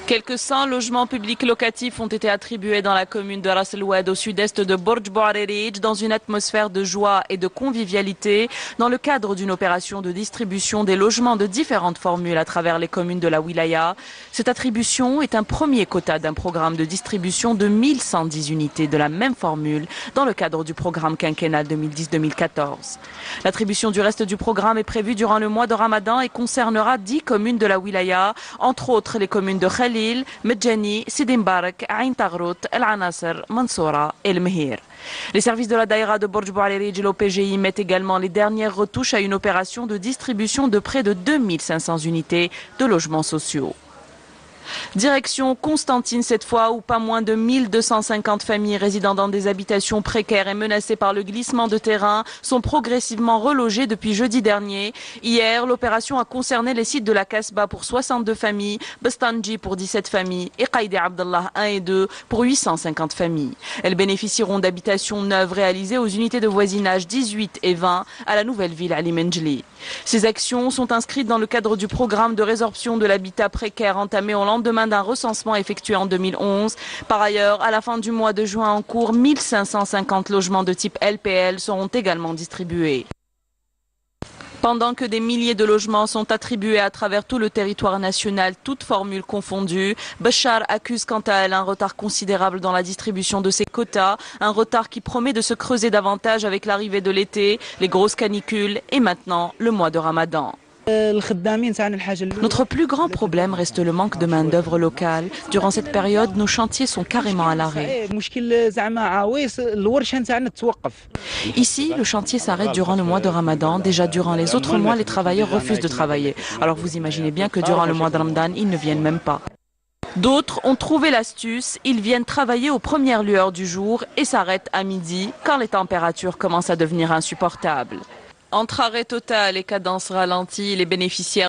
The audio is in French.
Quelques 100 logements publics locatifs ont été attribués dans la commune de Ras El Oued au sud-est de Borj Bouarerij dans une atmosphère de joie et de convivialité dans le cadre d'une opération de distribution des logements de différentes formules à travers les communes de la Wilaya. Cette attribution est un premier quota d'un programme de distribution de 1110 unités de la même formule dans le cadre du programme quinquennal 2010-2014. L'attribution du reste du programme est prévue durant le mois de Ramadan et concernera 10 communes de la Wilaya, entre autres les communes de Khalil, Medjani, Sidi Mbarak, Ain Taghrout, El Anasser, Mansoura et El Mehir. Les services de la Daïra de Borj Bouarerij et l'OPGI mettent également les dernières retouches à une opération de distribution de près de 2500 unités de logements sociaux. Direction Constantine cette fois, où pas moins de 1250 familles résidant dans des habitations précaires et menacées par le glissement de terrain sont progressivement relogées depuis jeudi dernier. Hier, l'opération a concerné les sites de la Kasbah pour 62 familles, Bestanji pour 17 familles et Qaïdi Abdallah 1 et 2 pour 850 familles. Elles bénéficieront d'habitations neuves réalisées aux unités de voisinage 18 et 20 à la nouvelle ville Ali Menjli. Ces actions sont inscrites dans le cadre du programme de résorption de l'habitat précaire entamé au lendemain d'un recensement effectué en 2011. Par ailleurs, à la fin du mois de juin en cours, 1550 logements de type LPL seront également distribués. Pendant que des milliers de logements sont attribués à travers tout le territoire national, toutes formules confondues, Béchar accuse quant à elle un retard considérable dans la distribution de ses quotas, un retard qui promet de se creuser davantage avec l'arrivée de l'été, les grosses canicules et maintenant le mois de Ramadan. Notre plus grand problème reste le manque de main-d'œuvre locale. Durant cette période, nos chantiers sont carrément à l'arrêt. Ici, le chantier s'arrête durant le mois de Ramadan. Déjà durant les autres mois, les travailleurs refusent de travailler. Alors vous imaginez bien que durant le mois de Ramadan, ils ne viennent même pas. D'autres ont trouvé l'astuce, ils viennent travailler aux premières lueurs du jour et s'arrêtent à midi quand les températures commencent à devenir insupportables. Entre arrêt total et cadence ralentie, les bénéficiaires